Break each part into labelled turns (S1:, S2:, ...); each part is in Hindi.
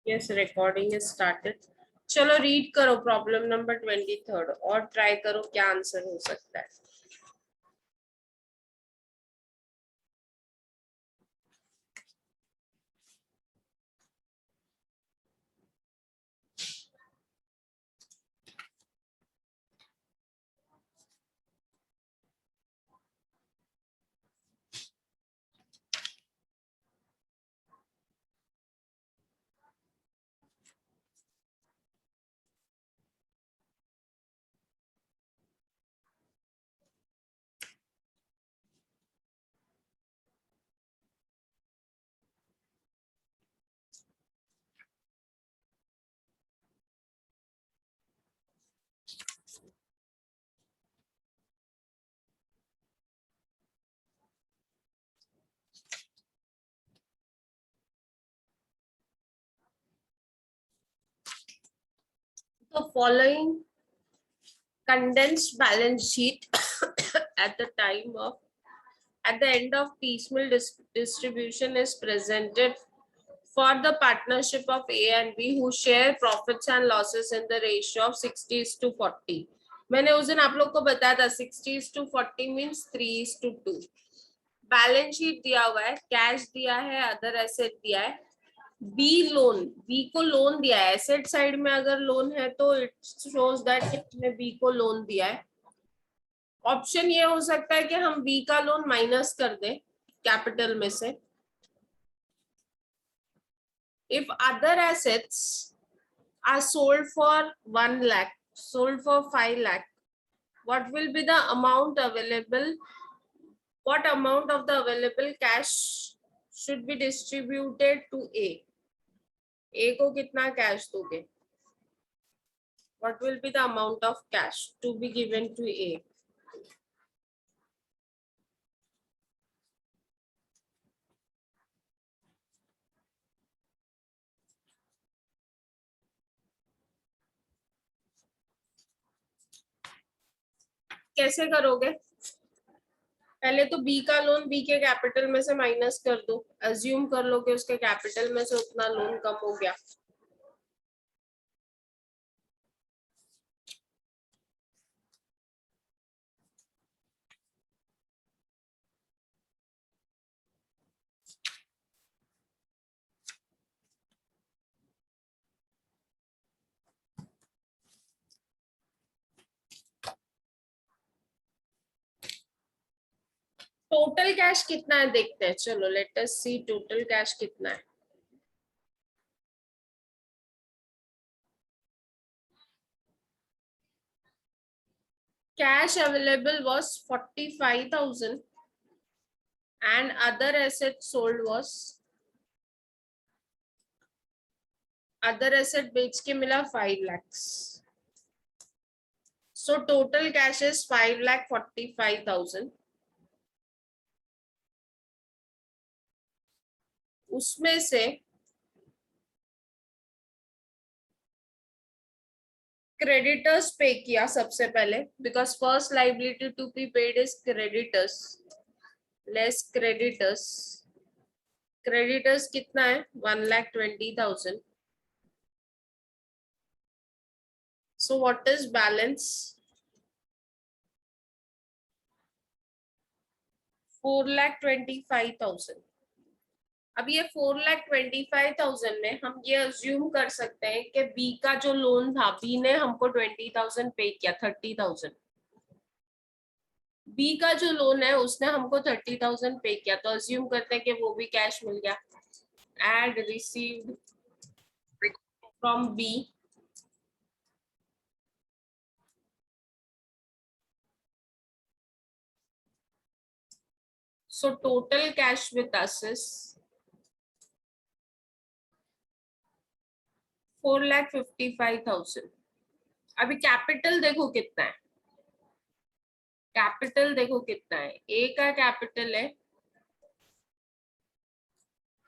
S1: Yes recording is started. चलो रीड करो प्रॉब्लम नंबर 23 और ट्राई करो क्या आंसर हो सकता है। तो following condensed balance sheet at the time of at the end of piecemeal distribution is presented for the partnership of A and B who share profits and losses in the ratio of 60:40। मैंने उस दिन आप लोग को बताया था 60:40 मीन्स 3:2। बैलेंस शीट दिया हुआ है, कैश दिया है, अदर एसेट दिया है, बी लोन, बी को लोन दिया है, एसेट साइड में अगर लोन है तो इट शोज दैट हमने बी को लोन दिया है। ऑप्शन ये हो सकता है कि हम बी का लोन माइनस कर दें कैपिटल में से। If other assets are sold for 1 lakh, sold for 5 lakh, what will be the amount available, what amount of the available cash should be distributed to A को कितना कैश दोगे, what will be the amount of cash to be given to A। कैसे करोगे, पहले तो बी का लोन बी के कैपिटल में से माइनस कर दो, अज्यूम कर लो कि उसके कैपिटल में से उतना लोन कम हो गया। टोटल कैश कितना है देखते हैं, चलो लेट अस सी टोटल कैश कितना है। Cash available was 45,000 and other asset sold was, other asset बेच के मिला 5 lakhs, so total cash is 5,45,000। उसमें से क्रेडिटर्स पे किया सबसे पहले, because first liability to be paid is creditors, less creditors, creditors कितना है 1,20,000। So what is balance 4,25,000। अब ये 4,25,000 में हम ये अज्यूम कर सकते हैं कि बी का जो लोन था, बी ने हमको 20,000 पे किया, 30,000। बी का जो लोन है उसने हमको 30,000 पे किया, तो अज्यूम करते हैं कि वो भी कैश मिल गया। Add received from B, so total cash with us is 4,55,000। अभी कैपिटल देखो कितना है, कैपिटल देखो कितना है, ए का कैपिटल है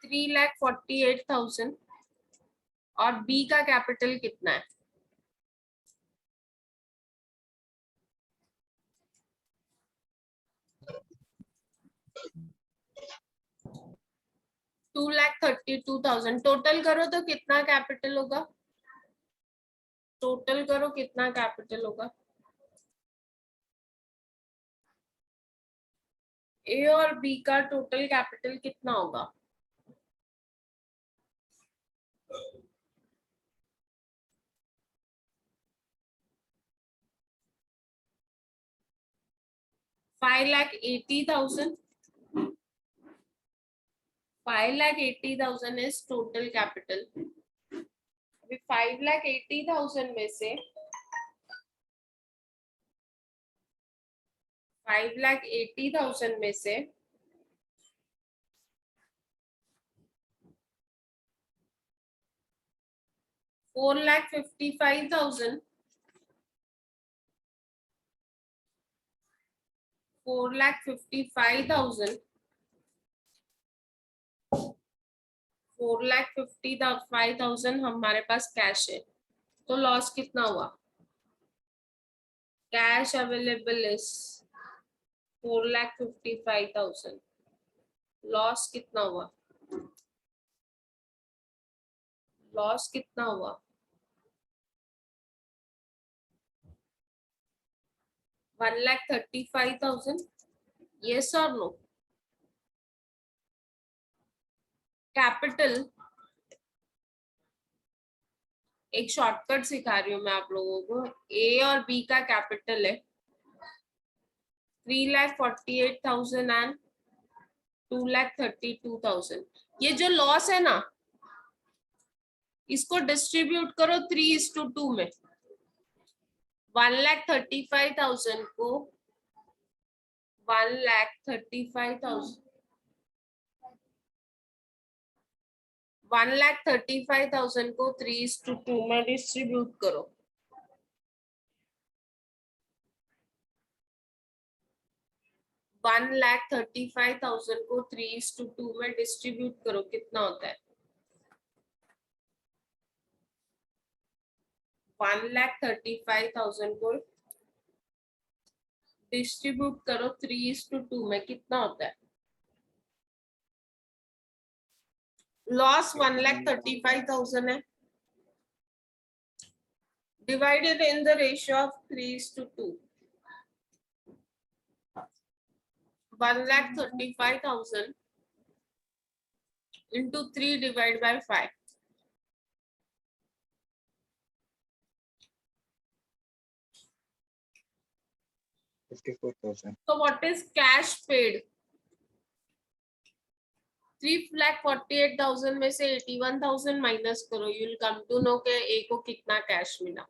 S1: 3,48,000 और बी का कैपिटल कितना है, 2,32,000 टोटल करो तो कितना कैपिटल होगा? टोटल करो कितना कैपिटल होगा? ए और बी का टोटल कैपिटल कितना होगा? $5,80,000. 5,80,000 इज टोटल कैपिटल. अभी 5,80,000 में से 5,80,000 में से 4,55,000 4,55,000 4,55,000 हमारे पास कैश है. तो लॉस कितना हुआ? Cash available is 4,55,000. लॉस कितना हुआ? लॉस कितना हुआ? 1,35,000. yes or no? कैपिटल एक शॉर्टकट सिखा रही हूँ मैं आप लोगों को. ए और बी का कैपिटल है 3,48,000 एंड 2,32,000. ये जो लॉस है ना, इसको डिस्ट्रीब्यूट करो 3:2 में. 1,35,000 को 1,35,000 1,35,000 को 3:2 में डिस्ट्रीब्यूट करो. 1,35,000 को 3:2 में डिस्ट्रीब्यूट करो, कितना होता है? 1,35,000 को डिस्ट्रीब्यूट करो 3:2 में, कितना होता है? लॉस 1,35,000 है, divided in the ratio of 3:2. 1,35,000 into 3 divided by 5.
S2: 54,000.
S1: So what is cash paid? 3,48,000 में से 81,000 माइनस करो, you will come to know कि ए को कितना कैश मिला.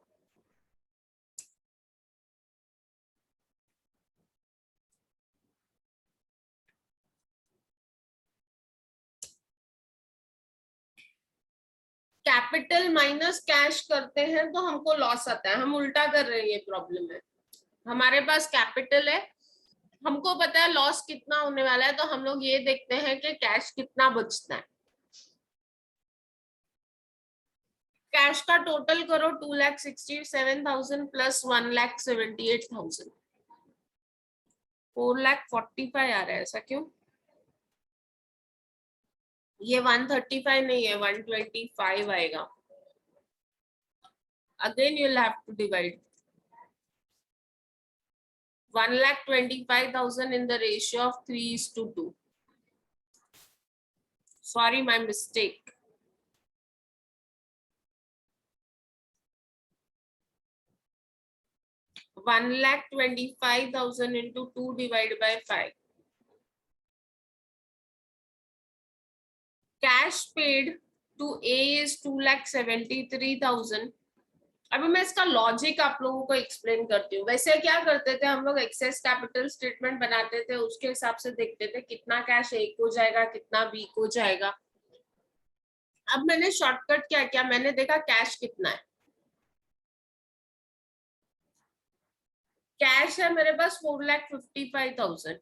S1: कैपिटल माइनस कैश करते हैं तो हमको लॉस आता है. हम उल्टा कर रहे हैं, ये प्रॉब्लम है. हमारे पास कैपिटल है, हमको पता है लॉस कितना होने वाला है, तो हम लोग ये देखते हैं कि कैश कितना बचता है. कैश का टोटल करो 2,67,000 प्लस 1,78,000. 4,45,000 आ रहा है. ऐसा क्यों? ये 135 नहीं है, 125 आएगा. Again you will have to divide 1,25,000 in the ratio of 3:2. Sorry, my mistake. $1,25,000 into 2 divided by 5. Cash paid to A is 2,73,000. अभी मैं इसका लॉजिक आप लोगों को एक्सप्लेन करती हूँ. वैसे क्या करते थे हम लोग? एक्सेस कैपिटल स्टेटमेंट बनाते थे, उसके हिसाब से देखते थे कितना कैश ए को जाएगा, कितना बी को जाएगा. अब मैंने शॉर्टकट क्या किया, मैंने देखा कैश कितना है. कैश है मेरे पास 4,55,000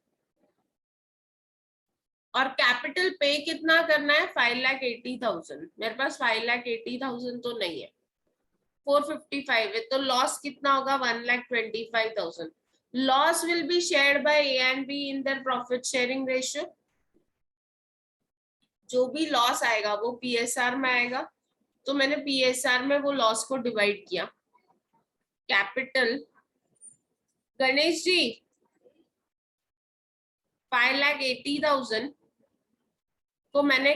S1: और कैपिटल पे कितना करना है? 5,80,000. मेरे पास 5,80,000 तो नहीं है, 455 है. तो लॉस कितना होगा? 1,25,000. Loss will be shared by A and be in their profit sharing ratio. जो भी लॉस आएगा वो पीएसआर में आएगा, तो मैंने पीएसआर में वो लॉस को डिवाइड किया। कैपिटल गणेश जी 5,80,000 तो मैंने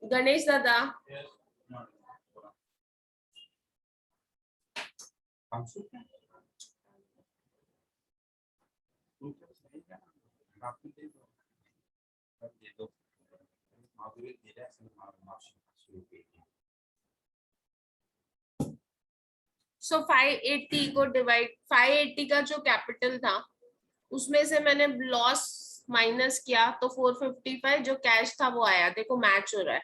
S1: गणेश दादा सो 580 को डिवाइड 580 का जो कैपिटल था उसमें से मैंने लॉस माइनस किया तो 455 जो कैश था वो आया। देखो मैच हो रहा है।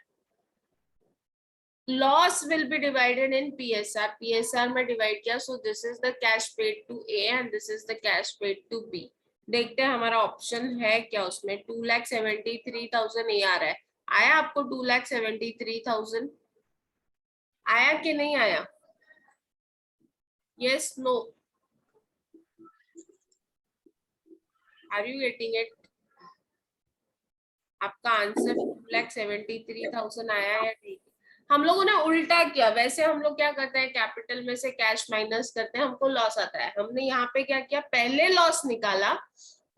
S1: Loss will be divided in PSR, PSR में डिवाइड किया, so this is the cash paid to A and this is the cash paid to B. देखते हैं हमारा ऑप्शन है क्या उसमें। 2,73,000 ए आ रहा है। आया आपको 2,73,000 आया कि नहीं आया? Yes no, are you getting it? आपका आंसर 2,73,000 आया या नहीं? हम लोगों ने उल्टा किया। वैसे हम लोग क्या करते हैं, कैपिटल में से कैश माइनस करते हैं, हमको लॉस आता है। हमने यहाँ पे क्या किया, पहले लॉस निकाला,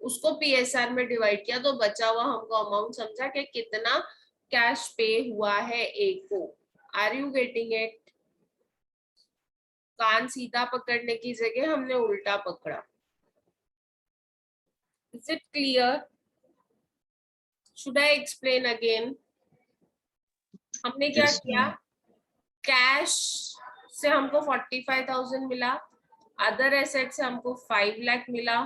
S1: उसको पीएसआर में डिवाइड किया, तो बचा हुआ हमको अमाउंट समझा कि कितना कैश पे हुआ है ए को। Are you getting it? कान सीधा पकड़ने की जगह हमने उल्टा पकड़ा। Is it clear? Should I explain again? हमने क्या किया, कैश से हमको 45,000 मिला, अदर एसेट से हमको 5 लाख मिला,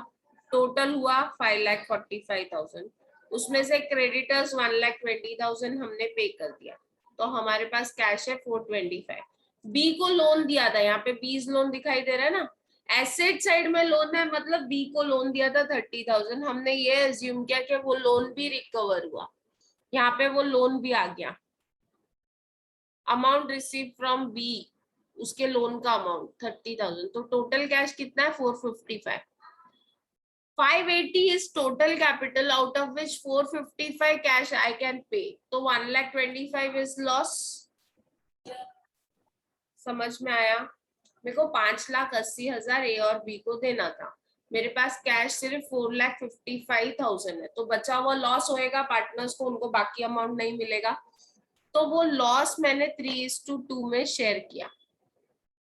S1: टोटल हुआ 5,45,000। उसमें से क्रेडिटर्स 1,20,000 हमने पे कर दिया, तो हमारे पास कैश है 425। बी को लोन दिया था, यहाँ पे बीज लोन दिखाई दे रहा है ना, एसेट साइड में लोन है, मतलब बी को लोन दिया था 30,000। हमने ये एज्यूम किया कि वो लोन भी रिकवर हुआ, यहाँ पे वो लोन भी आ गया। अमाउंट रिसीव फ्रॉम बी, उसके लोन का अमाउंट 30,000, तो टोटल कैश कितना है 455। 580 is total capital, out of which 455 cash I can pay, तो 1,25,000 is loss। समझ में आया? मेरे को 5,80,000 ए और बी को देना था, मेरे पास कैश सिर्फ 4,55,000 है, तो बचा हुआ लॉस होएगा पार्टनर्स को, उनको बाकी अमाउंट नहीं मिलेगा, तो वो लॉस मैंने 3:2 में शेयर किया।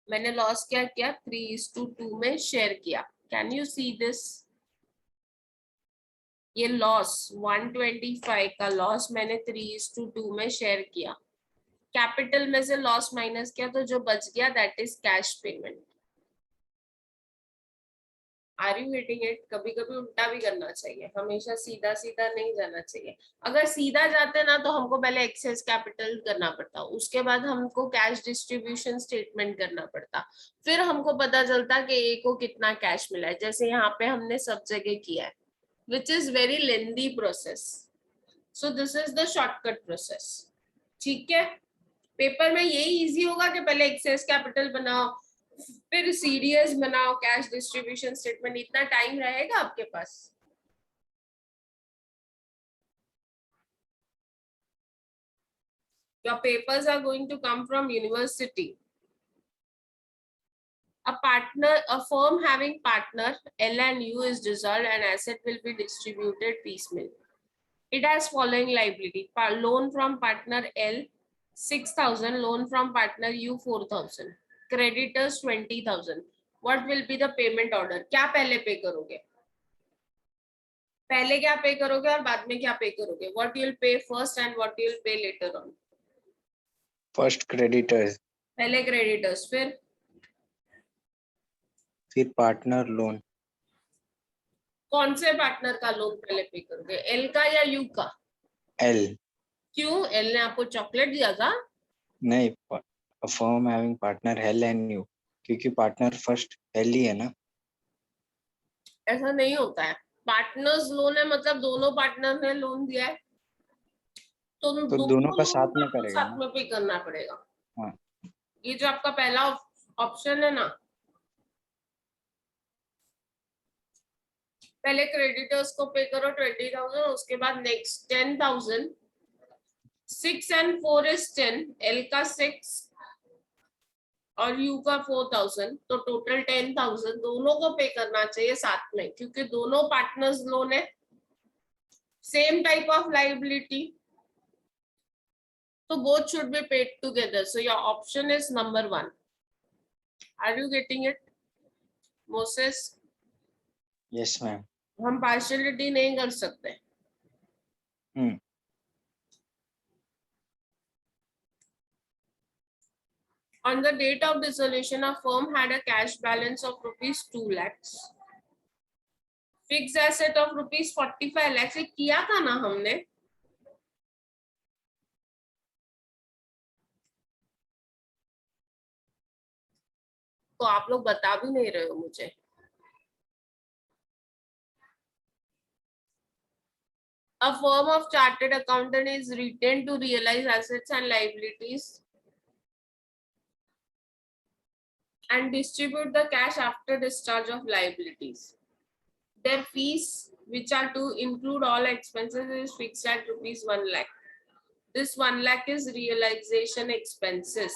S1: मैंने लॉस क्या किया, 3:2 में शेयर किया। Can you see this? ये लॉस 125 का लॉस मैंने 3:2 में शेयर किया। कैपिटल में से लॉस माइनस किया, तो जो बच गया that is cash payment. Are you getting it? कभी कभी उल्टा भी करना चाहिए, हमेशा सीधा सीधा नहीं जाना चाहिए। अगर सीधा जाते ना तो हमको पहले एक्सेस कैपिटल करना पड़ता, उसके बाद हमको कैश डिस्ट्रीब्यूशन स्टेटमेंट करना पड़ता, फिर हमको पता चलता कि ए को कितना कैश मिला है, जैसे यहाँ पे हमने सब जगह किया है, which is very lengthy process. So this is the shortcut process. ठीक है, पेपर में यही इजी होगा कि पहले एक्सेस कैपिटल बनाओ, फिर सीडीएस बनाओ, कैश डिस्ट्रीब्यूशन स्टेटमेंट, इतना टाइम रहेगा आपके पास? Your papers are going to come from university. A firm having partner L and U is dissolved and asset will be distributed piecemeal. It has following liability: loan from partner L 6,000, loan from partner U 4,000, creditors 20,000. What will be the payment order? क्या पहले पे करोगे? पहले क्या पे करोगे और बाद में क्या पे करोगे? What you'll pay first and what you'll pay later on?
S2: First creditors,
S1: पहले क्रेडिटर्स,
S2: फिर पार्टनर लोन।
S1: कौन से पार्टनर का लोन पहले पे करोगे, एल का या यू का?
S2: एल।
S1: क्यों, एल ने आपको चॉकलेट दिया था?
S2: नहीं, firm having partner L and you, क्योंकि पार्टनर फर्स्ट एल ही है ना।
S1: ऐसा नहीं होता है, पार्टनर्स लोन है मतलब दोनों पार्टनर ने लोन दिया है, तो
S2: दोनों का
S1: लोन
S2: साथ में
S1: आपको
S2: करेगा
S1: साथ
S2: ना।
S1: में पे करना पड़ेगा।
S2: हाँ,
S1: ये जो आपका पहला ऑप्शन है ना, पहले क्रेडिटर्स को पे करो 20,000, उसके बाद नेक्स्ट 10,000 6 and 4 is 10, L का 6 और U का 4000, तो टोटल 10,000 दोनों को पे करना चाहिए साथ में, क्योंकि दोनों पार्टनर्स लोन है, सेम टाइप ऑफ लाइबिलिटी, तो both should be paid together. So your option is number 1. Are you getting it, Moses?
S2: Yes, ma'am.
S1: हम पार्शियलिटी नहीं कर सकते. On the date of dissolution, a firm had a cash balance of rupees 2 lakhs, fixed asset of rupees 45 lakhs. ये किया था ना हमने. तो आप लोग बता भी नहीं रहे हो मुझे. A firm of chartered accountant is retained to realize assets and liabilities and distribute the cash after discharge of liabilities. Their fees, which are to include all expenses, is fixed at rupees 1 lakh. This 1 lakh is realization expenses.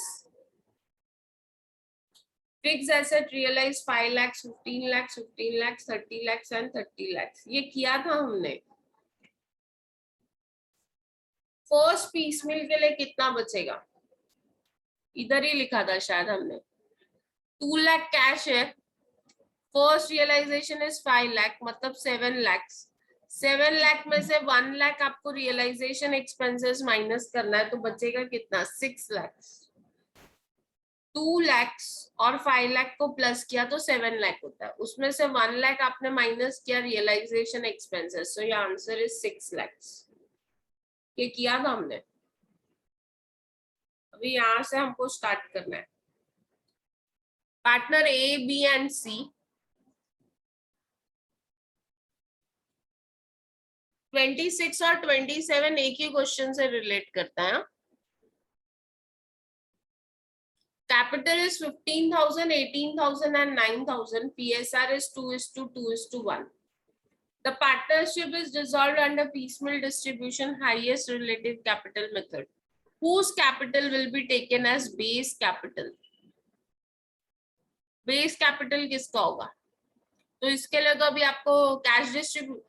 S1: Fixed asset realized 5 lakhs, 15 lakhs, 15 lakhs, 30 lakhs and 30 lakhs. ये किया था हमने. फर्स्ट पीस मिल के लिए कितना बचेगा? इधर ही लिखा था शायद हमने. 2 लाख कैश है. फर्स्ट रियलाइजेशन इज 5 लाख, मतलब 7 lakhs. 7 लाख में से 1 लाख आपको रियलाइजेशन एक्सपेंसेस माइनस करना है, तो बचेगा कितना? 6 lakhs. 2 lakhs और 5 लाख को प्लस किया तो 7 लाख होता है. उसमें से 1 लाख आपने माइनस किया realisation expenses, so your answer is 6 lakhs. ये किया था हमने. अभी यहां से हमको स्टार्ट करना है. पार्टनर ए, बी एंड सी, 26 और 27 एक ही क्वेश्चन से रिलेट करता है. Capital is 15,000, 18,000 and 9,000. PSR is 2:2:1. The partnership is dissolved under piecemeal distribution, highest relative capital method. Whose capital will be taken as base capital? Base capital किसका होगा? तो इसके लिए तो अभी आपको cash distribute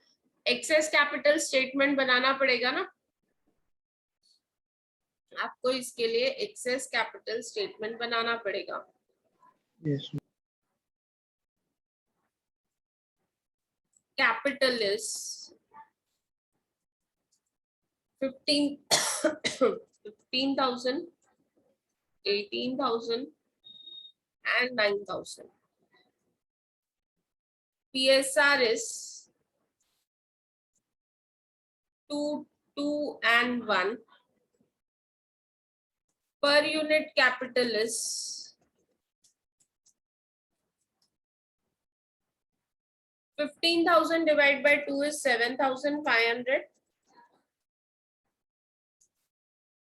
S1: excess capital statement बनाना पड़ेगा ना. आपको इसके लिए एक्सेस कैपिटल स्टेटमेंट बनाना पड़ेगा.
S3: Yes.
S1: Capital is 15,000, 18,000 and 9,000. PSR is 2, 2 and 1. Per unit capital is 15,000 divided by 2 is 7,500.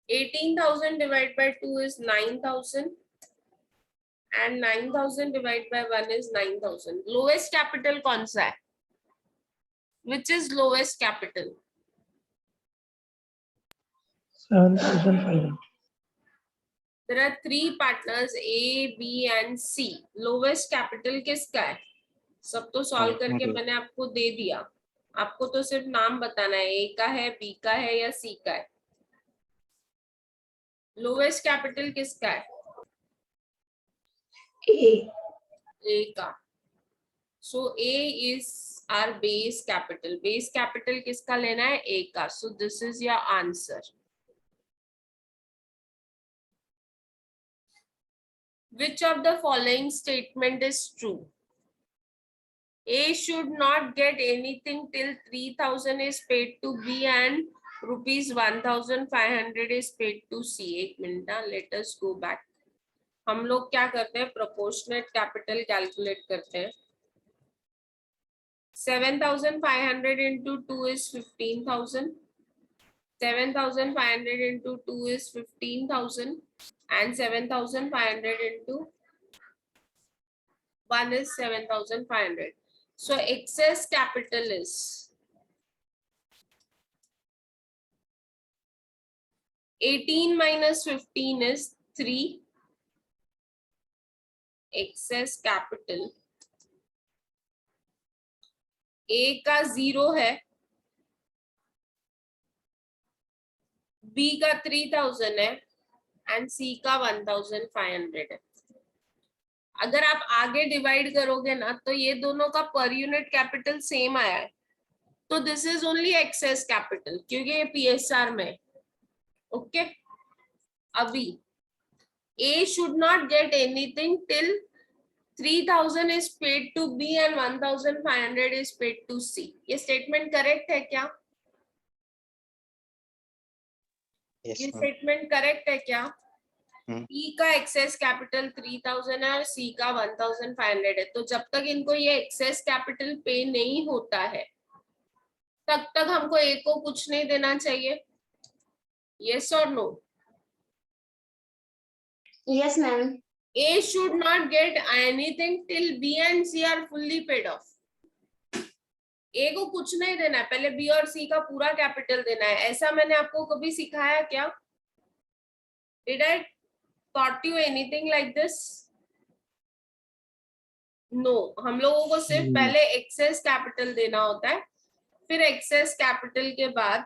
S1: 18,000 divided by 2 is 9,000. And 9,000 divided by 1 is 9,000. Lowest capital कौन सा है? Which is lowest capital?
S3: 7,500.
S1: There are 3 partners A, B and C. Lowest capital किसका है? सब तो सॉल्व करके मैंने आपको दे दिया. आपको तो सिर्फ नाम बताना है, A का है, B का है या C का है. लोवेस्ट कैपिटल किसका है? A का. So A is our base capital. Base capital किसका लेना है? A का. So this is your answer. Which of the following statement is true? A should not get anything till 3,000 is paid to B and rupees 1,500 is paid to C. एक minute, let us go back. हम लोग क्या करते हैं? प्रोपोर्शनेट कैपिटल कैलकुलेट करते हैं. 7,500 into 2 is 15,000. 7,500 into 2 is 15,000 and 7,500 into 1 is 7,500. So excess capital is 18 minus 15 is 3 excess capital. A का 0 है, B का 3000 है एंड C का 1500 है. अगर आप आगे डिवाइड करोगे ना तो ये दोनों का पर यूनिट कैपिटल सेम आया है, तो this is only excess capital क्योंकि ये PSR में. ओके, अभी A should not get anything till 3000 is paid to B and 1500 is paid to C. ये स्टेटमेंट करेक्ट है क्या?
S2: Yes,
S1: ये
S2: ma'am.
S1: स्टेटमेंट करेक्ट है क्या?
S2: हम्म.
S1: E का एक्सेस कैपिटल 3000 है और C का 1500 है, तो जब तक इनको ये एक्सेस कैपिटल पे नहीं होता है तब तक हमको A को कुछ नहीं देना चाहिए. Yes or no?
S3: Yes, ma'am.
S1: A should not get anything till B and C are fully paid off. A को कुछ नहीं देना है, पहले B और C का पूरा कैपिटल देना है. ऐसा मैंने आपको कभी सिखाया क्या? Did I taught you anything like this? No. हम लोगों को सिर्फ पहले एक्सेस कैपिटल देना होता है, फिर एक्सेस कैपिटल के बाद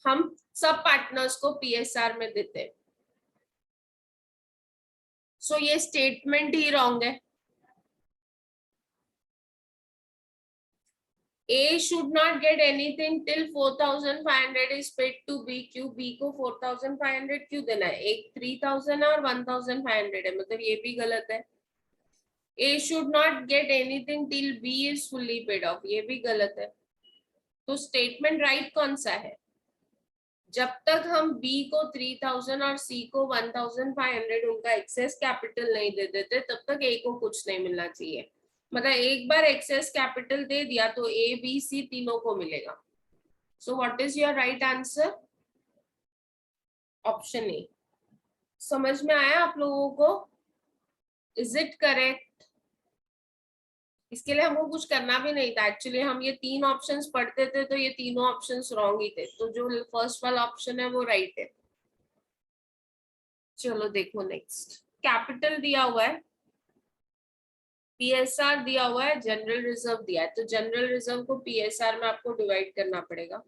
S1: हम सब पार्टनर्स को PSR में देते हैं. सो ये स्टेटमेंट ही रॉन्ग है. A should not get anything till 4500 is paid to B. क्यों B को 4500 क्यों देना है? एक 3000 और 1500 है, मतलब ये भी गलत है. A should not get anything till B is fully paid off, ये भी गलत है. तो स्टेटमेंट राइट कौन सा है? जब तक हम B को 3000 और C को 1500 उनका एक्सेस कैपिटल नहीं दे देते तब तक A को कुछ नहीं मिलना चाहिए. मतलब एक बार एक्सेस कैपिटल दे दिया तो A, B, C तीनों को मिलेगा. सो what is your right answer? Option A. समझ में आया आप लोगों को? Is it correct? इसके लिए हमको कुछ करना भी नहीं था. एक्चुअली हम ये तीन ऑप्शंस पढ़ते थे तो ये तीनों ऑप्शंस रॉन्ग ही थे, तो जो फर्स्ट वाला ऑप्शन है वो राइट है. चलो देखो नेक्स्ट. कैपिटल दिया हुआ है, PSR दिया हुआ है, जनरल रिजर्व दिया है, तो जनरल रिजर्व को PSR में आपको डिवाइड करना पड़ेगा.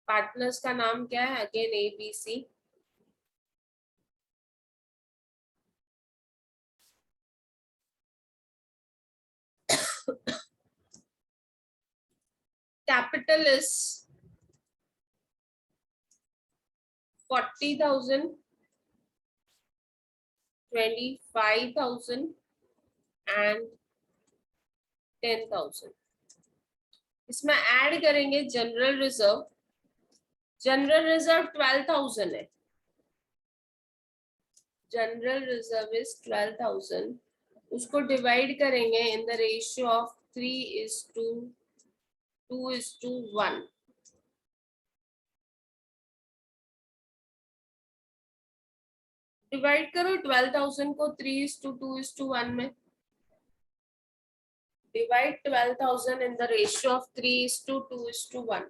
S1: पार्टनर्स का नाम क्या है? Again ABC. Capital is 40,000, 25,000 and 10,000. इसमें ऐड करेंगे जनरल रिजर्व. जनरल रिजर्व 12,000 है. General reserve is 12,000. उसको डिवाइड करेंगे in the ratio of 3:2:1. Divide करो 12,000 को 3:2:1 में. Divide 12,000 in the ratio of 3:2:1.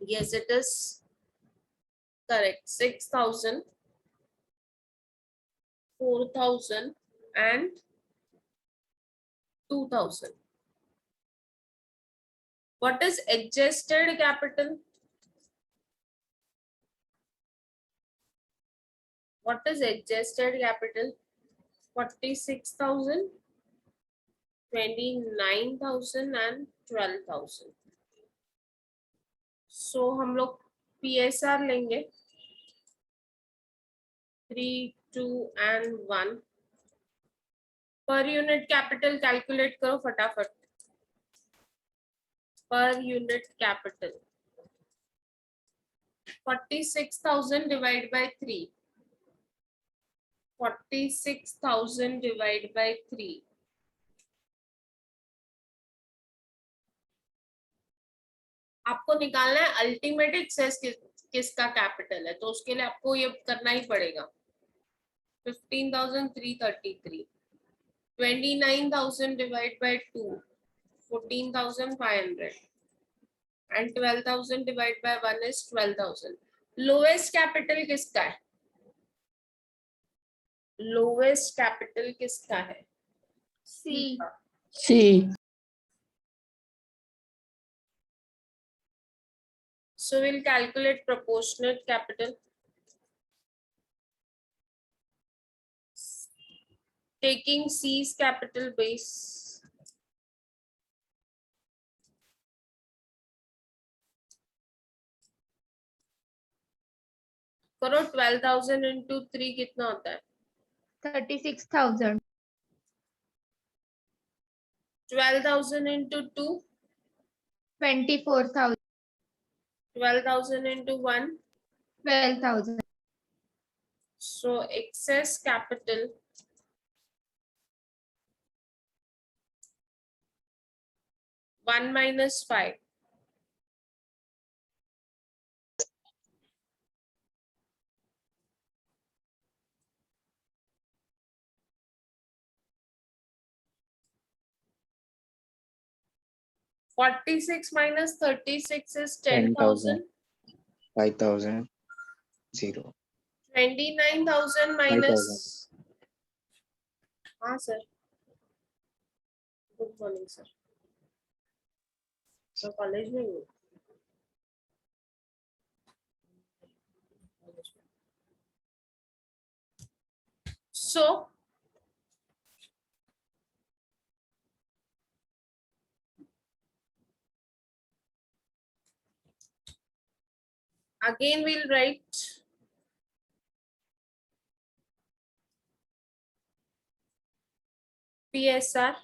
S1: Yes, it is correct. 6,000, 4,000 and 2,000. What is adjusted capital? What is adjusted capital? 46,000, 29,000 and 12,000. So हम लोग PSR लेंगे 3, 2 and 1. Per unit capital calculate करो फटाफट. Per unit capital 46,000 divide by 3. 46,000 divide by 3. आपको निकालना है अल्टीमेट एक्सेस किसका कैपिटल है, तो उसके लिए आपको ये करना ही पड़ेगा. 15,333. 29,000 divided by 2, 14,500. And 12,000 divided by 1 is 12,000. Lowest capital किसका है? Lowest capital किसका है?
S3: C.
S4: C.
S1: So we'll calculate proportionate capital. Taking C's capital base. करो 12,000 into 3 कितना होता है?
S3: 36,000.
S1: 12,000 into 2,
S3: 24,000.
S1: 12,000 into 1.
S3: 12,000.
S1: So excess capital one minus 5. $46 minus 36 is 10,000.
S2: 5,000. 0.
S1: 29,000 minus. हाँ sir. Good morning sir. तो कॉलेज में हूँ. So again we'll write PSR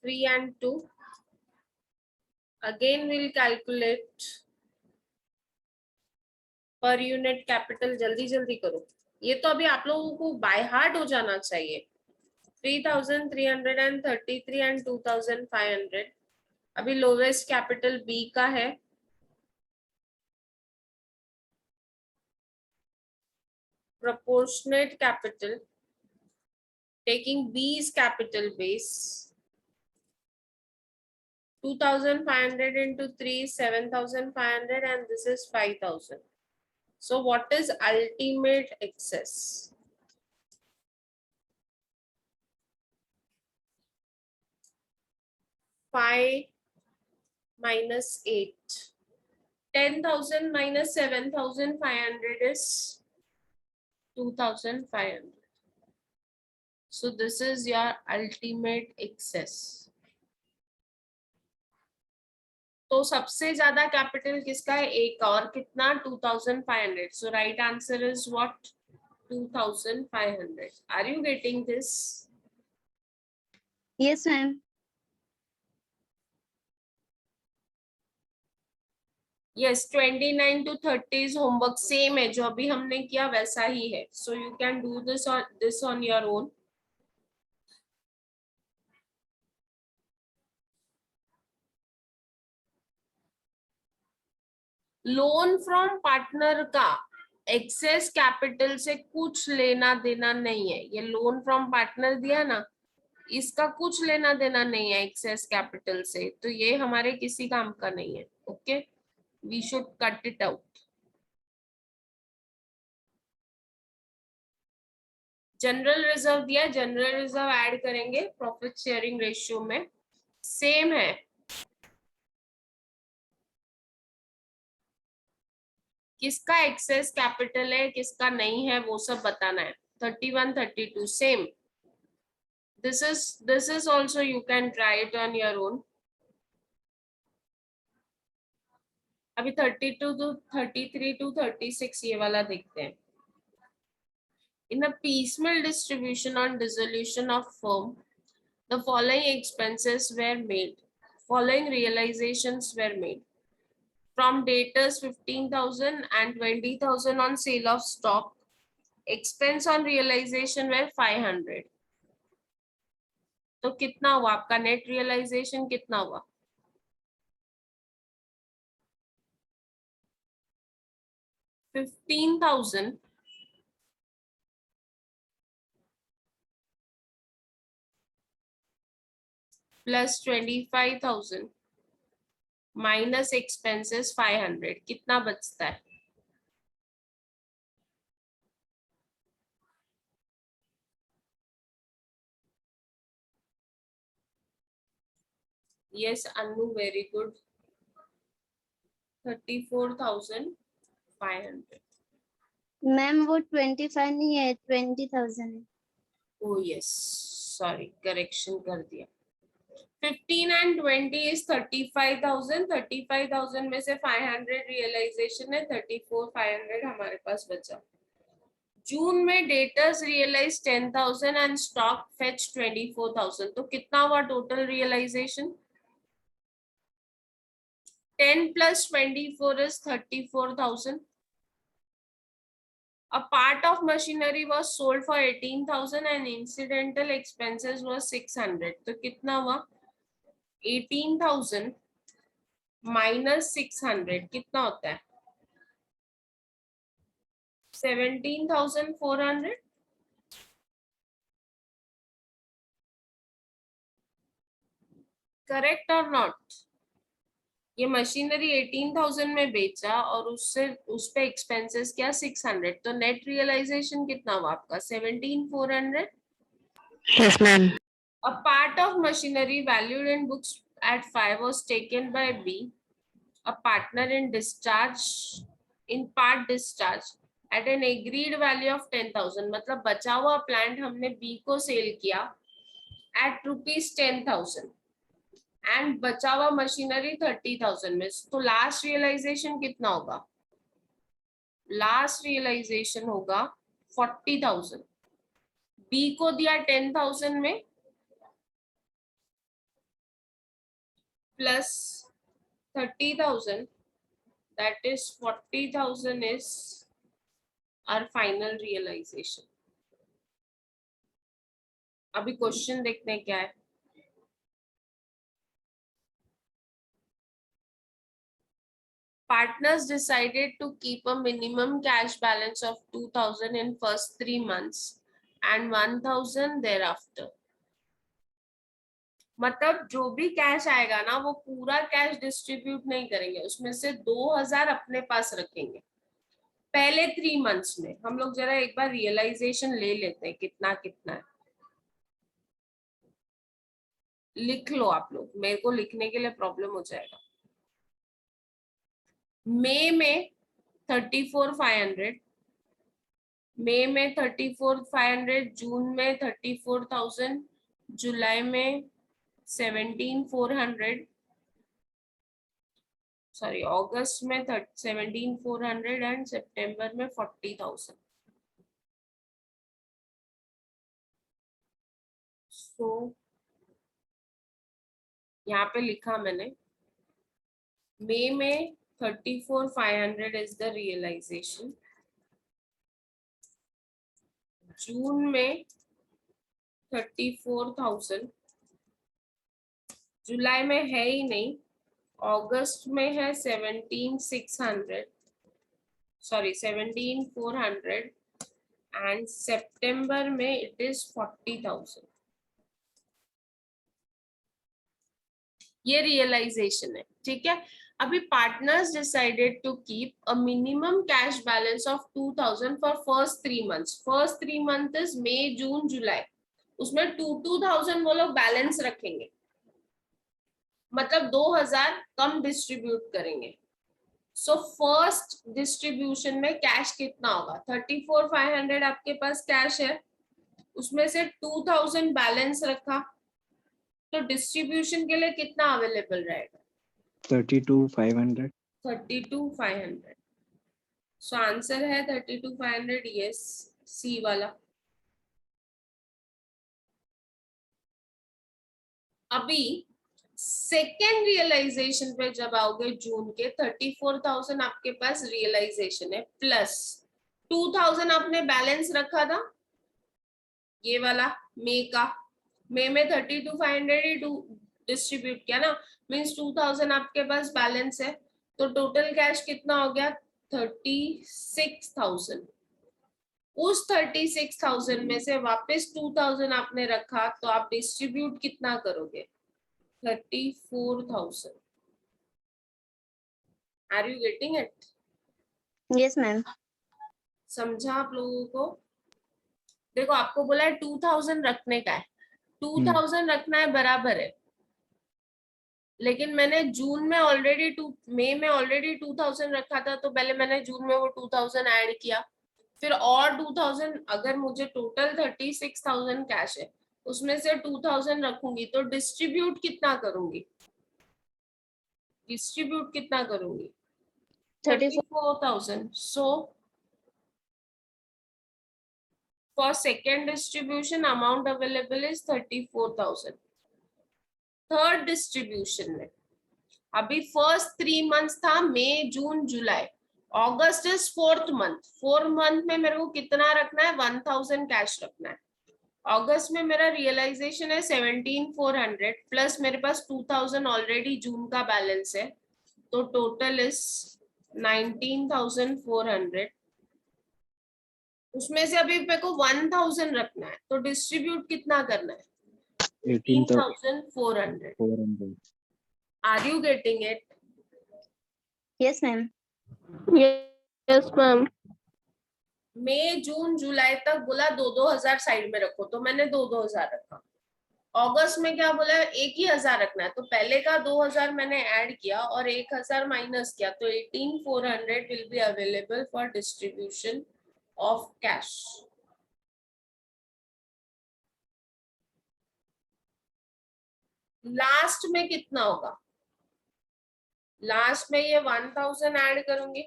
S1: 3 and 2. Again we'll calculate per unit capital. जल्दी जल्दी करो. ये तो अभी आप लोगों को बाय हार्ट हो जाना चाहिए. 3,333 and 2,500. अभी लोवेस्ट कैपिटल B का है. Proportionate capital taking B's capital base. 2,500 into 3 is 7,500 and this is 5,000. So what is ultimate excess? Five minus 8. 10,000 minus 7,500 is 2,500. So this is your ultimate excess. तो सबसे ज्यादा कैपिटल किसका है? A का. और कितना? 2,500. So right answer is what? 2,500. Are you getting this?
S3: Yes, ma'am.
S1: Yes, 29 to 30 is homework. Same है जो अभी हमने किया वैसा ही है. So you can do this on your own. Loan from partner का एक्सेस कैपिटल से कुछ लेना देना नहीं है. ये लोन फ्रॉम पार्टनर दिया ना, इसका कुछ लेना देना नहीं है एक्सेस कैपिटल से. तो ये हमारे किसी काम का नहीं है. Okay, we should cut it out. General reserve दिया, जनरल रिजर्व ऐड करेंगे प्रॉफिट शेयरिंग रेशियो में. सेम है. किसका एक्सेस कैपिटल है किसका नहीं है वो सब बताना है. 31, 32 same. This is also you can try it on your own. अभी 32 to 33 to 36 ये वाला देखते हैं. In a piecemeal distribution on dissolution of firm, the following expenses were made. Following realizations were made. From debtors 15,000 and 20,000 on sale of stock. Expense on realization were 500. तो कितना हुआ आपका नेट रियलाइजेशन? कितना हुआ? 15,000 प्लस 25,000 माइनस एक्सपेंसेस 500, कितना बचता है? यस अनु, वेरी गुड, 34,500.
S3: मैम वो 25 नहीं है, 20,000 है।
S1: ओ यस, सॉरी, करेक्शन कर दिया। 15 and 20 is 35,000. 35,000 में से 500 रियलाइजेशन है, 34,500 हमारे पास बचा। जून में debtors realise 10,000 and stock fetch 24,000, तो कितना हुआ total realisation? 10 plus 24 is 34,000. A part of machinery was sold for 18,000 and incidental expenses was 600. तो कितना हुआ? 18,000 minus 600 कितना होता है? 17,400. करेक्ट और नॉट? ये मशीनरी 18,000 में बेचा और उससे उस पे एक्सपेंसेस क्या 600, तो नेट रियलाइजेशन कितना हुआ आपका? 17,400.
S3: Yes ma'am.
S1: A part of machinery valued in books at 5 was taken by B, a partner in discharge, in part discharge at an agreed value of 10,000. मतलब बचा हुआ प्लांट हमने B को सेल किया at ₹10,000 एंड बचा हुआ मशीनरी 30,000 में, तो लास्ट रियलाइजेशन कितना होगा? लास्ट रियलाइजेशन होगा 40,000. B को दिया 10,000 में plus 30,000, that is 40,000 is our final realization. अभी क्वेश्चन देखते हैं क्या है। Partners decided to keep a minimum cash balance of 2,000 in first 3 months and 1,000 thereafter. मतलब जो भी कैश आएगा ना वो पूरा कैश डिस्ट्रीब्यूट नहीं करेंगे, उसमें से 2,000 अपने पास रखेंगे पहले 3 मंथ्स में। हम लोग जरा एक बार रियलाइजेशन ले लेते हैं कितना कितना है। लिख लो आप लोग, मेरे को लिखने के लिए प्रॉब्लम हो जाएगा। मई में 34,500, मई में 34,500, जून में 34,000, जुलाई में 17,400, सॉरी अगस्त में 17,400 एंड सितंबर में 40,000। सो यहाँ पे लिखा मैंने, मई में 34,500 इज द रियलाइजेशन, जून में 34,000, जुलाई में है ही नहीं, अगस्त में है 17,600, सॉरी 17,400 एंड सितंबर में इट इज 40,000। ये रियलाइजेशन है, ठीक है। अभी partners decided to keep a minimum cash balance of 2,000 for first 3 months. First 3 month is May June July, उसमें 2,000 वो लोग बैलेंस रखेंगे, मतलब 2,000 कम डिस्ट्रीब्यूट करेंगे। सो फर्स्ट डिस्ट्रीब्यूशन में कैश कितना होगा? 34,500 आपके पास कैश है, उसमें से 2,000 बैलेंस रखा, तो डिस्ट्रीब्यूशन के लिए कितना अवेलेबल रहेगा?
S2: 32,500.
S1: 32,500। सो आंसर है 32,500, यस सी वाला। अभी सेकेंड रियलाइजेशन पे जब आओगे जून के, 34,000 आपके पास रियलाइजेशन है, प्लस 2,000 आपने बैलेंस रखा था, ये वाला मई का, मई में 32,500 ही डिस्ट्रीब्यूट किया ना, मीन्स 2,000 आपके पास बैलेंस है, तो टोटल कैश कितना हो गया? 36,000। उस 36,000 में से वापस 2,000 आपने रखा, तो आप डिस्ट्रीब्यूट कितना करोगे? 34,000. Are you getting it?
S3: Yes, ma'am.
S1: समझा आप लोगों को? देखो आपको बोला है 2000 रखने का है, 2000 रखना है बराबर है, लेकिन मैंने जून में ऑलरेडी मई में ऑलरेडी 2000 रखा था, तो पहले मैंने जून में वो 2000 ऐड किया, फिर और 2000, अगर मुझे टोटल 36,000 कैश है, उसमें से 2000 रखूंगी, तो डिस्ट्रीब्यूट कितना करूंगी? 34,000. So for second distribution amount available is 34,000. Third distribution में अभी फर्स्ट 3 months था, मई June July, August is fourth month में मेरे को कितना रखना है? 1000 कैश रखना है. अगस्त में मेरा रियलाइजेशन है 17,400 प्लस मेरे पास 2000 ऑलरेडी जून का बैलेंस है, तो टोटल इज 19,400. उसमें से अभी मेरे को 1000 रखना है, तो डिस्ट्रीब्यूट कितना करना है? 18,400. Are you getting it?
S3: Yes, ma'am.
S4: Yes, ma'am.
S1: May June जुलाई तक बोला 2,000 साइड में रखो, तो मैंने 2,000 रखा. अगस्त में क्या बोला? 1,000 रखना है, तो पहले का 2,000 मैंने ऐड किया और 1,000 माइनस किया, तो 18,400 will be available for distribution of cash. Last में कितना होगा? लास्ट में ये 1000 ऐड करूंगी,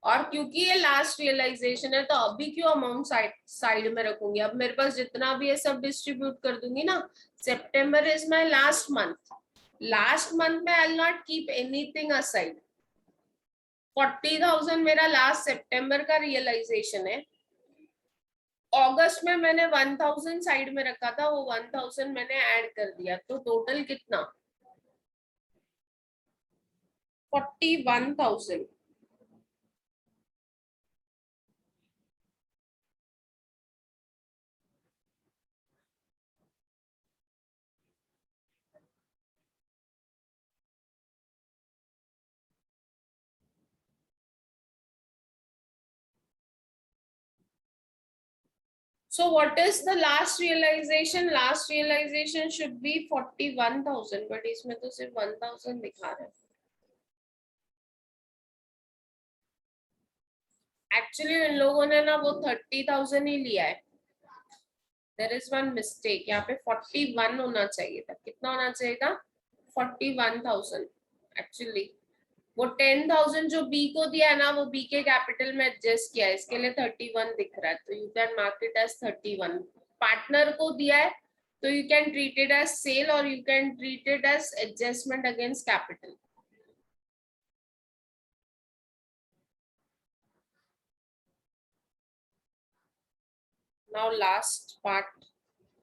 S1: और क्योंकि ये लास्ट रियलाइजेशन है, तो अभी क्यों अमाउंट साइड में रखूंगी? अब मेरे पास जितना भी है सब डिस्ट्रीब्यूट कर दूंगी ना. September is my last month में I will not keep anything aside. 40,000 मेरा लास्ट सितंबर का रियलाइजेशन है. अगस्त में मैंने 1000 साइड में रखा था, वो 1000 मैंने ऐड कर दिया, तो टोटल कितना? 41,000. So what is the last realization? Last realization should be 41,000, but इसमें तो सिर्फ 1,000 दिखा रहा है. Actually इन लोगों ने ना वो 30,000 ही लिया है. There is one mistake. यहाँ पे 41 होना चाहिए था. कितना होना चाहिए था? 41,000. Actually वो 10,000 जो बी को दिया है ना, वो बी के कैपिटल में एडजस्ट किया है, इसके लिए 31 दिख रहा है, तो you can mark it as 31. Partner को दिया है, तो you can treat it as sale और you can treat it as adjustment against capital. Now last part,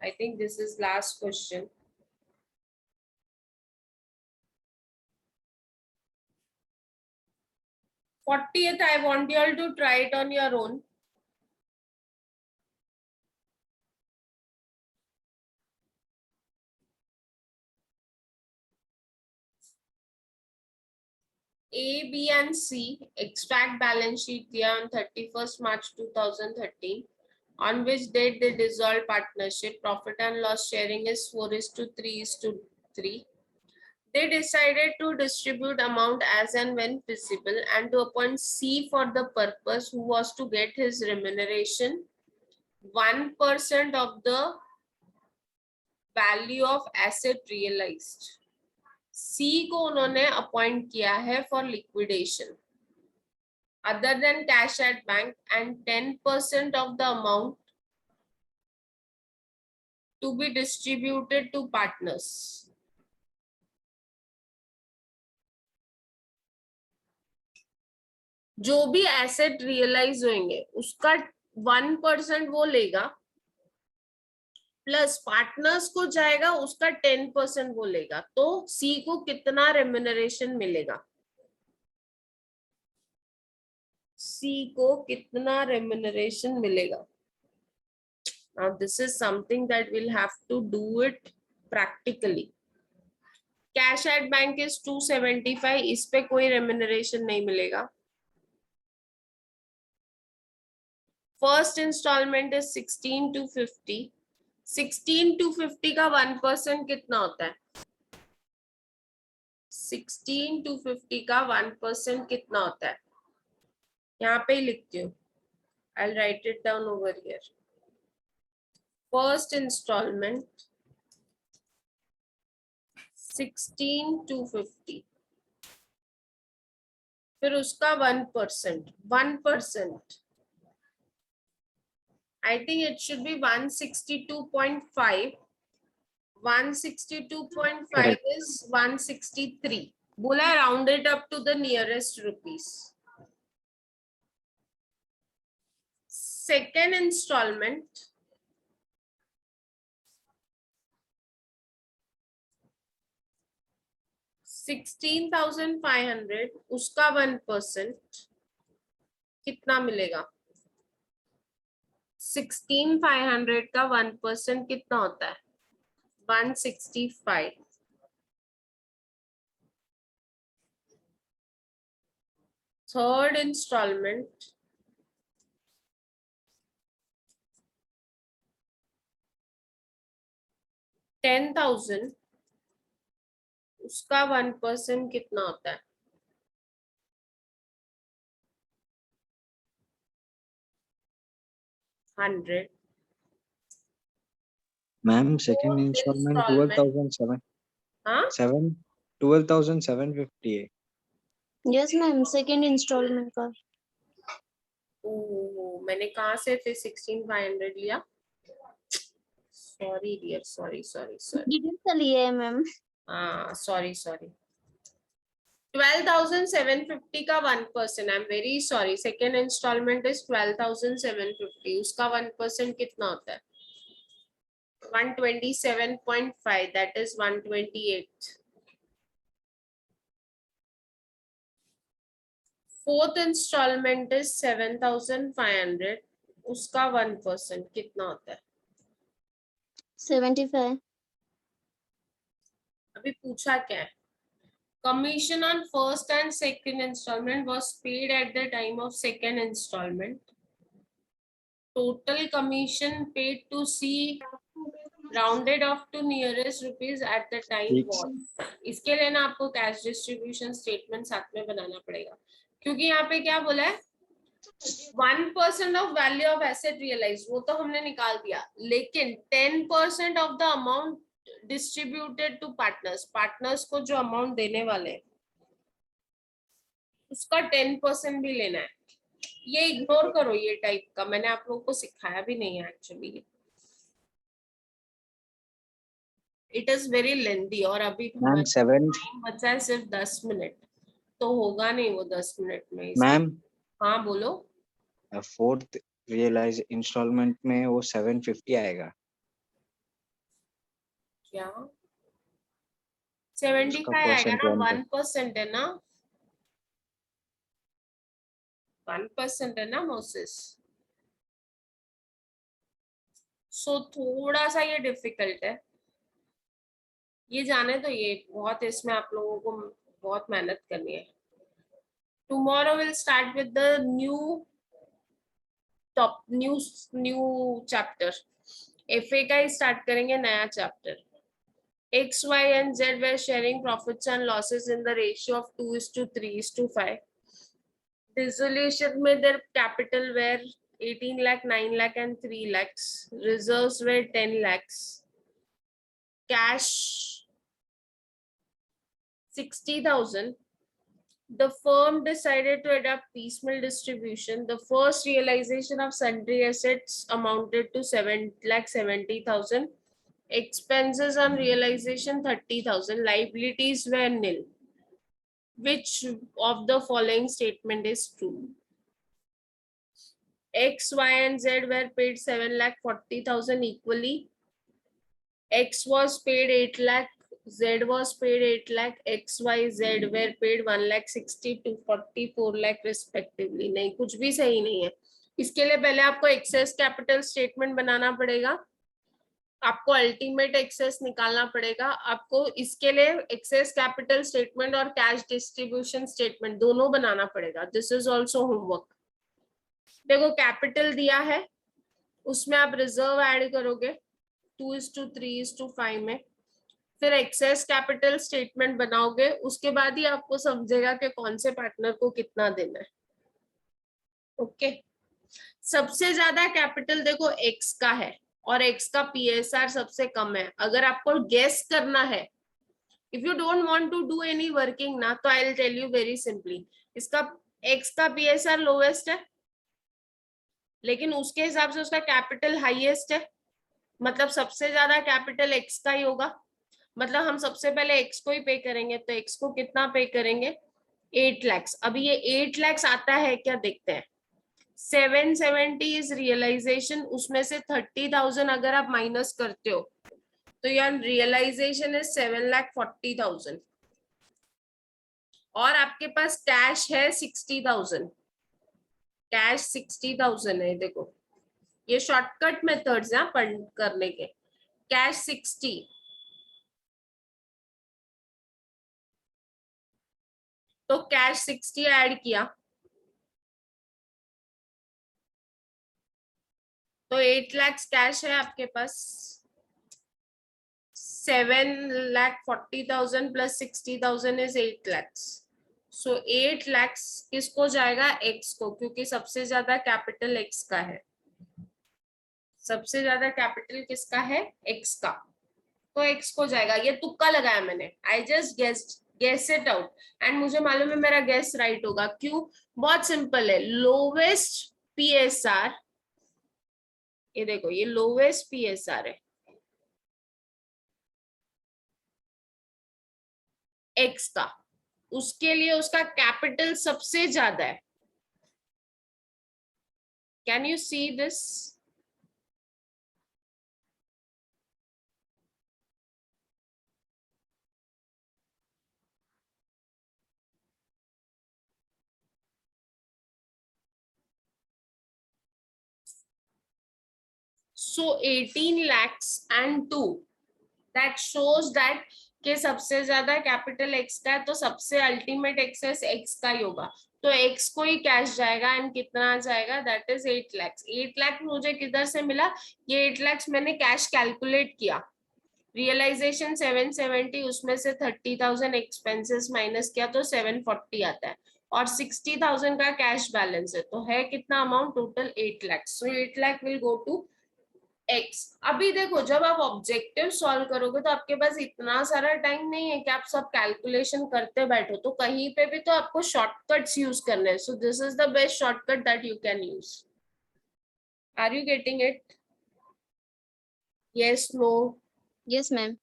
S1: I think this is last question. Fortieth, I want you all to try it on your own. A, B and C extract balance sheet दिया on 31st March 2013, on which date they dissolve partnership. Profit and loss sharing is 4:3:3. They decided to distribute amount as and when feasible and to appoint C for the purpose, who was to get his remuneration 1% of the value of asset realized. C को उन्होंने अपॉइंट किया है for liquidation other than cash at bank and 10% of the amount to be distributed to partners. जो भी एसेट रियलाइज होंगे उसका 1% वो लेगा, प्लस पार्टनर्स को जाएगा उसका 10% वो लेगा. तो सी को कितना रेम्यूनरेशन मिलेगा? सी को कितना रेम्यूनरेशन मिलेगा? Now this is something that we'll have to do it practically. Cash at bank is 275, इस पे कोई रेम्यूनरेशन नहीं मिलेगा. First instalment is 16,250. 16,250 का 1% कितना होता है? 16,250 का 1% कितना होता है? यहाँ पे ही लिखती हूँ. I'll write it down over here. First installment 16,250. फिर उसका 1%. 1%. I think it should be 162.5. 162.5
S2: Correct.
S1: is 163. बोला round it up to the nearest rupees. Second installment 16,500, उसका 1% कितना मिलेगा? 16,500 का 1% कितना होता है? 165. थर्ड इंस्टॉलमेंट 10,000, उसका 1% कितना होता है? 100.
S2: Ma'am second instalment 12,700.
S1: हाँ
S2: 12,750 है.
S3: Yes, ma'am. Second installment का.
S1: ओह, मैंने कहाँ से फिर 16,500 लिया? Sorry dear, sorry.
S3: Details का लिए है मैम.
S1: हाँ सॉरी. 12,750 का 1%. I am very sorry. Second instalment is 12,750. उसका 1% कितना होता है? 127.5. That is 128. Fourth instalment is 7,500. उसका 1% कितना होता है?
S3: 75.
S1: अभी पूछा क्या है? Commission on first and second installment was paid at the time of second installment. Total commission paid to C rounded off to nearest rupees at the time was. इसके लिए ना आपको कैश डिस्ट्रीब्यूशन स्टेटमेंट साथ में बनाना पड़ेगा, क्योंकि यहाँ पे क्या बोला है? 1% of value of asset realise, वो तो हमने निकाल दिया, लेकिन 10% of the amount distributed to partners. Partners को जो अमाउंट देने वाले हैं उसका 10% भी लेना है. ये इग्नोर करो, ये टाइप का मैंने आप लोगों को सिखाया भी नहीं है actually. It is very lengthy. और अभी
S2: मैम 7.
S1: टाइम बचा है सिर्फ 10 मिनट, तो होगा नहीं वो 10 मिनट में.
S2: मैम
S1: हाँ बोलो.
S2: फोर्थ रियलाइज इंस्टॉलमेंट में वो 750 आएगा.
S1: क्या 75 आएगा ना? 1% है ना? 1% है ना मोसेस. सो थोड़ा सा ये डिफिकल्ट है, ये जाने तो. ये बहुत, इसमें आप लोगों को बहुत मेहनत करनी है. Tomorrow will start with the new chapter. FA का ही स्टार्ट करेंगे, नया chapter. X, Y and Z were sharing profits and losses in the ratio of 2:3:5. Dissolution में their capital were 18 lakh, 9 lakh and 3 lakhs. Reserves were 10 lakhs. Cash 60,000. The firm decided to adopt piecemeal distribution. The first realization of sundry assets amounted to 7,70,000. Expenses on realization 30,000. Liabilities were nil. Which of the following statement is true? X, Y and Z were paid 7,40,000 equally. X was paid 8 lakh, Z was paid 8 lakh, X, Y, Z were paid 1,60,000 to 44 lakh respectively. नहीं, कुछ भी सही नहीं है. इसके लिए पहले आपको एक्सेस कैपिटल स्टेटमेंट बनाना पड़ेगा. आपको अल्टीमेट एक्सेस निकालना पड़ेगा। आपको इसके लिए एक्सेस कैपिटल स्टेटमेंट और कैश डिस्ट्रीब्यूशन स्टेटमेंट दोनों बनाना पड़ेगा। This is also homework. देखो कैपिटल दिया है, उसमें आप रिजर्व ऐड करोगे 2:3:5 में, फिर एक्सेस कैपिटल स्टेटमेंट बनाओगे, उसके बाद ही आपको समझेगा कि कौन से पार्टनर को कितना देना है। ओके सबसे ज्यादा कैपिटल देखो एक्स का है और एक्स का पीएसआर सबसे कम है। अगर आपको गेस करना है, if you don't want to do any working ना, तो I will tell you very simply, इसका एक्स का पीएसआर लोवेस्ट है, लेकिन उसके हिसाब से उसका कैपिटल हाईएस्ट है, मतलब सबसे ज्यादा कैपिटल एक्स का ही होगा। मतलब हम सबसे पहले एक्स को ही पे करेंगे, तो एक्स को कितना पे करेंगे 8 लाख। अभी ये 8 लाख आता है क्या देखते हैं। 770 इज रियलाइजेशन, उसमें से 30,000 अगर आप माइनस करते हो तो यार रियलाइजेशन इज 7,40,000 और आपके पास कैश है 60,000। कैश 60,000 है। देखो ये शॉर्टकट मेथड्स हैं करने के। कैश 60, तो कैश 60 ऐड किया तो 8 लाख कैश है आपके पास। 7,40,000 plus 60,000 is 8 lakh. So 8 lakh किसको जाएगा एक्स को, क्योंकि सबसे ज्यादा कैपिटल एक्स का है। सबसे ज्यादा कैपिटल किसका है एक्स का, तो एक्स को जाएगा। ये तुक्का लगाया मैंने, I just guess it out and मुझे मालूम है मेरा गेस राइट होगा। क्यों, बहुत सिंपल है। लोवेस्ट पीएसआर, ये देखो ये लोवेस्ट पीएसआर है एक्स का, उसके लिए उसका कैपिटल सबसे ज्यादा है। Can you see this. So 18 lakhs and 2, that shows that के सबसे ज्यादा कैपिटल एक्स का है, तो सबसे अल्टीमेट एक्सेस एक्स का ही होगा, तो एक्स को ही कैश जाएगा। एंड कितना जाएगा, दैट इज 8 लाख। 8 लाख मुझे किधर से मिला, ये 8 लाख मैंने कैश कैलकुलेट किया। रियलाइजेशन 770, उसमें से 30,000 एक्सपेंसेस माइनस किया तो 740 आता है, और 60,000 का कैश बैलेंस है, तो है कितना amount total 8 lakh. So 8 lakh will go to X. अभी देखो जब आप ऑब्जेक्टिव सॉल्व करोगे तो आपके पास इतना सारा टाइम नहीं है कि आप सब कैलकुलेशन करते बैठो, तो कहीं पे भी तो आपको शॉर्टकट्स यूज करने हैं। So this is the best shortcut that you can use. Are you getting it? Yes, no?
S3: Yes, ma'am.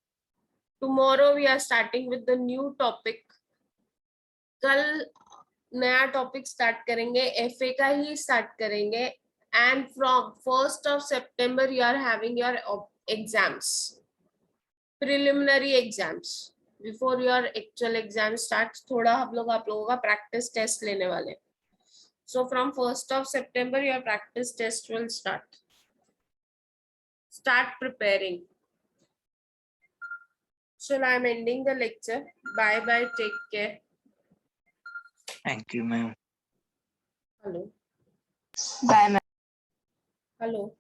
S1: Tomorrow we are starting with the new topic. कल नया टॉपिक स्टार्ट करेंगे, एफए का ही स्टार्ट करेंगे। And from 1st of September you are having your exams, preliminary exams, before your actual exam starts। थोड़ा हम लोग आप लोगों का practice test लेने वाले। So from 1st of September your practice test will start preparing। So I am ending the lecture. Bye bye, take care.
S2: Thank you, ma'am.
S1: Hello.
S4: Bye, ma'am.
S1: Hello.